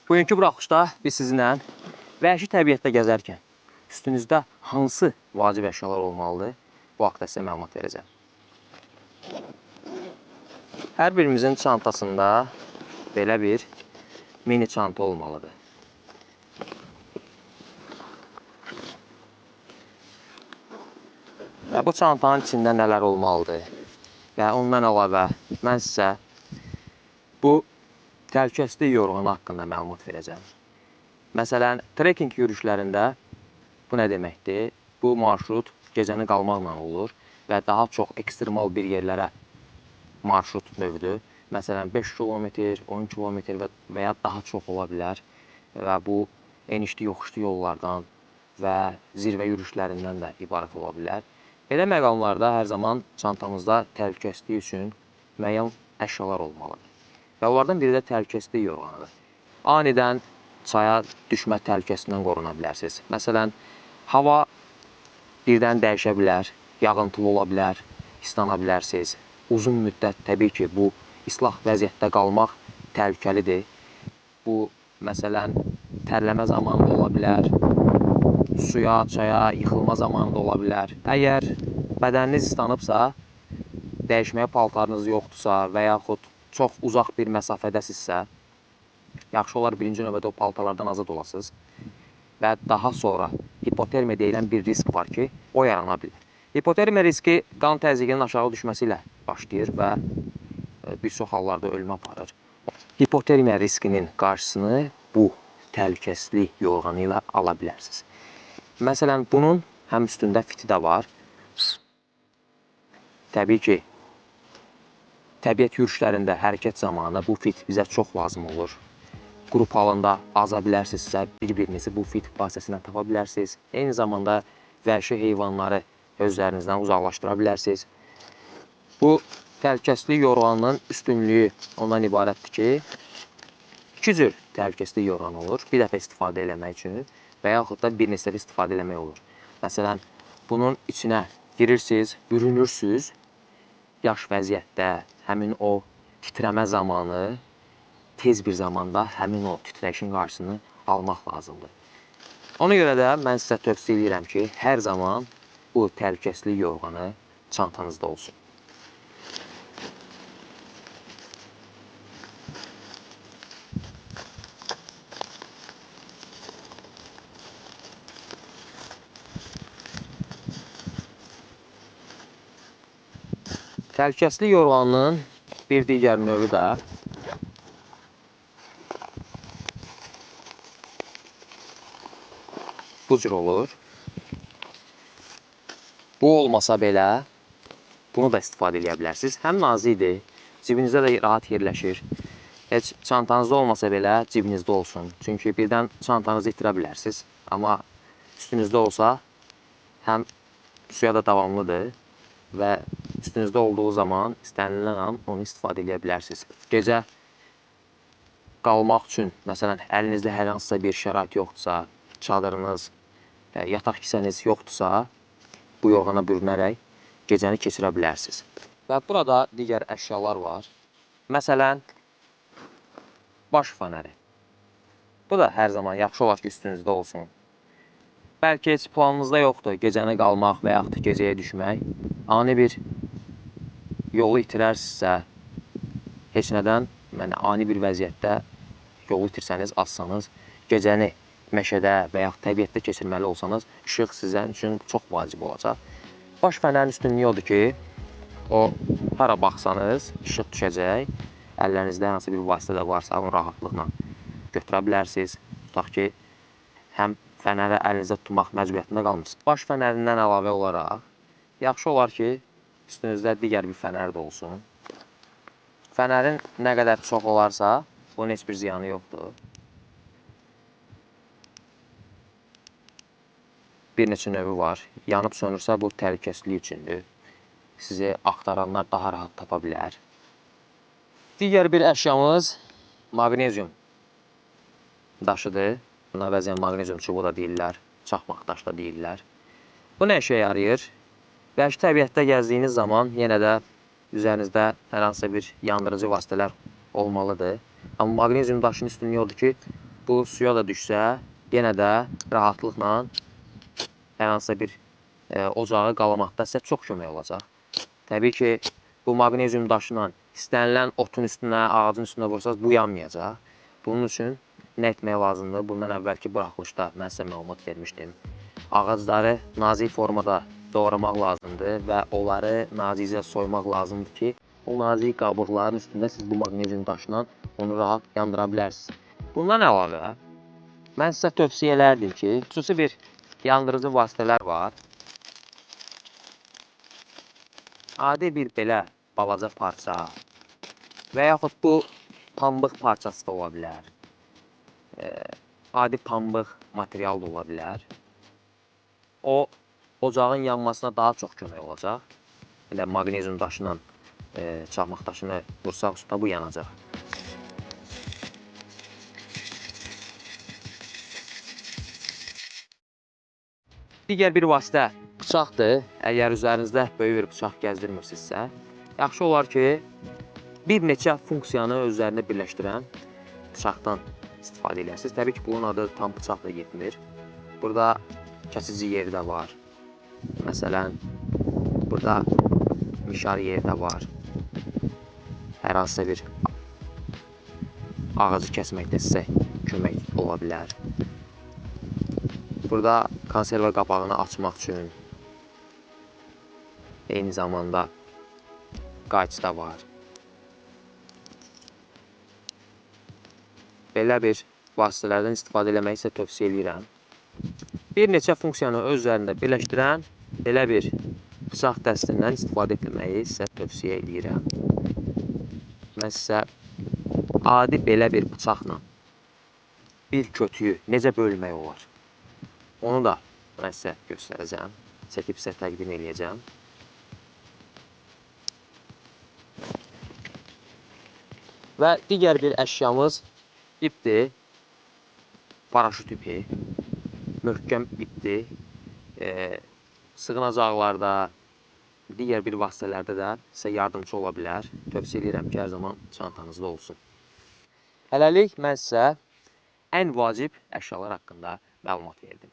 Bugünkü buraxışda biz sizinlə vəhşi təbiətdə gəzərkən üstünüzdə hansı vacib əşyalar olmalıdır, bu haqda sizə məlumat verəcəm. Hər birimizin çantasında belə bir mini çanta olmalıdır. Və bu çantanın içində nələr olmalıdır və ondan əlavə mən sizə bu təhlükəsizlik yorğanı haqqında məlumat verəcəm. Məsələn, trekking yürüşlərində bu nə deməkdir? Bu marşrut gecəni qalmaqla olur və daha çox ekstremal bir yerlərə marşrut növüdür. Məsələn, 5 kilometr, 10 kilometr və ya daha çox ola bilər və bu enişli yoxuşlu yollardan və zirvə yürüşlərindən də ibarət ola bilər. Belə məqamlarda hər zaman çantamızda təhlükəsizlik üçün müəyyən əşyalar olmalıdır. Və onlardan biri də təhlükəsizlik yorğanıdır. Anidən çaya düşmə təhlükəsindən qoruna bilərsiniz. Məsələn, hava birdən dəyişə bilər, yağıntılı ola bilər, islana bilərsiniz. Uzun müddət təbii ki, bu islah vəziyyətdə qalmaq təhlükəlidir. Bu, məsələn, tərləmə zamanı ola bilər, suya, çaya yıxılma zamanı da ola bilər. Əgər bədəniniz islanıbsa, dəyişməyə paltarınız yoxdursa və yaxud çox uzaq bir məsafədəsinizsə, yaxşı olar birinci növbədə o paltarlardan azad olasınız və daha sonra hipotermiya deyilən bir risk var ki, o yarana bilir. Hipotermiya riski qan təzyiqinin aşağı düşməsi ilə başlayır və bir çox hallarda ölümə aparır. Hipotermiya riskinin qarşısını bu təhlükəsizlik yorğanı ilə ala bilərsiniz. Məsələn, bunun həm üstündə fiti də var. Təbii ki, təbiət yürüşlərində hərəkət zamanı bu fit bizə çox lazım olur. Qrup halında aza bilərsinizsə, bir-birinizi bu fit vasitəsilə tapa bilərsiniz. Eyni zamanda vəhşi heyvanları özlərinizdən uzaqlaşdıra bilərsiniz. Bu təhlükəsizlik yorğanının üstünlüyü ondan ibarətdir ki, iki cür təhlükəsizlik yorğanı olur. Bir dəfə istifadə eləmək üçün və yaxud da bir neçə dəfə istifadə eləmək olur. Məsələn, bunun içinə girirsiniz, bürünürsünüz. Yaş vəziyyətdə həmin o titrəmə zamanı tez bir zamanda həmin o titrəyişin qarşısını almaq lazımdır. Ona görə də mən sizə tövsiyə edirəm ki, hər zaman bu təhlükəsizlik yorğanı çantanızda olsun. Təhlükəsizlik yorğanının bir digər növü də bu cür olur. Bu olmasa belə bunu da istifadə edə bilərsiniz. Həm nazikdir, cibinizdə də rahat yerləşir. Heç çantanızda olmasa belə cibinizdə olsun. Çünki birdən çantanızı itirə bilərsiniz. Amma üstünüzdə olsa həm suya da davamlıdır və üstünüzdə olduğu zaman istənilən an onu istifadə edə bilərsiniz. Gecə qalmaq üçün, məsələn, əlinizdə hər hansısa bir şərait yoxdursa, çadırınız, yataq kisəniz yoxdursa, bu yorğana bürünərək gecəni keçirə bilərsiniz. Və burada digər əşyalar var. Məsələn, baş fənəri. Bu da hər zaman yaxşı olar ki, üstünüzdə olsun. Bəlkə heç planınızda yoxdur gecəni qalmaq və yaxud da gecəyə düşmək. Ani bir yolu itirərsinizsə, heç nədən, ani bir vəziyyətdə yolu itirsəniz, azsanız, gecəni meşədə və yaxud təbiətdə keçirməli olsanız, işıq sizin üçün çox vacib olacaq. Baş fənərin üstünlüyü odur ki, o hara baxsanız, işıq düşəcək. Əllərinizdə hansı bir vasitə də varsa, onu rahatlıqla götürə bilərsiniz. Tutaq ki, həm fənəri əlinizdə tutmaq məcburiyyətində qalmırsınız. Baş fənərindən əlavə olaraq, yaxşı olar ki, üstünüzdə digər bir fənər də olsun. Fənərin nə qədər çox olarsa, bunun heç bir ziyanı yoxdur. Bir neçə növü var. Yanıb sönürsə, bu təhlükəsizlik üçündür. Sizi axtaranlar daha rahat tapa bilər. Digər bir əşyamız maqnezium daşıdır. Buna bəzən maqnezium çubuğu da deyirlər, çaxmaq daş da deyirlər. Bu nə işə yarayır? Vəhşi təbiətdə gəzdiyiniz zaman yenə də üzərinizdə hər hansısa bir yandırıcı vasitələr olmalıdır. Amma maqnezium daşının üstünlüyü odur ki, bu suya da düşsə, yenə də rahatlıqla hər hansısa bir ocağı qalamatda sizə çox kömək olacaq. Təbii ki, bu maqnezium daşıyla istənilən otun üstünə, ağacın üstünə vursanız bu yanmayacaq. Bunun üçün nə etmək lazımdır? Bundan əvvəlki buraxılışda mən sizə məlumat vermişdim. Ağacları nazik formada doğramaq lazımdır və onları nazicə soymaq lazımdır ki, o nazik qabıqların üstündə siz bu maqnezium daşıyla onu rahat yandıra bilərsiniz. Bundan əlavə, mən sizə tövsiyə edərdim ki, xüsusi bir yandırıcı vasitələr var. Adi bir belə balaca parça və yaxud bu pambıq parçası da ola bilər. Adi pambıq material da ola bilər. O, ocağın yanmasına daha çox kömək olacaq. Elə maqnezium daşıyla çaxmaq daşını vursaq üstünə bu yanacaq. Digər bir vasitə bıçaqdır. Əgər üzərinizdə böyük bir bıçaq gəzdirmirsinizsə, yaxşı olar ki, bir neçə funksiyanı özlərində birləşdirən bıçaqdan istifadə edirsiniz. Təbii ki, bunun adı tam bıçaq da getmir. Burada kəsici yeri də var. Məsələn, burada mişar yeri də var. Hər hansısa bir ağacı kəsməkdə sizə kömək ola bilər. Burada konserva qabağını açmaq üçün eyni zamanda qayçı da var. Belə bir vasitələrdən istifadə eləməyi sizə tövsiyə edirəm. Bir neçə funksiyanı öz üzərində birləşdirən belə bir bıçaq dəstindən istifadə etməyi sizə tövsiyə edirəm. Mən sizə adi belə bir bıçaqla bir kötüyü necə bölmək olar? Onu da mən sizə göstərəcəm. Çəkib sizə təqdim edəcəm. Və digər bir əşyamız ipdir. Paraşüt ipi. Möhkəm ipdir. Sığınacaqlarda, digər bir vasitələrdə də sizə yardımcı ola bilər. Tövsiyə edirəm ki, hər zaman çantanızda olsun. Hələlik mən sizə ən vacib əşyalar haqqında məlumat verdim.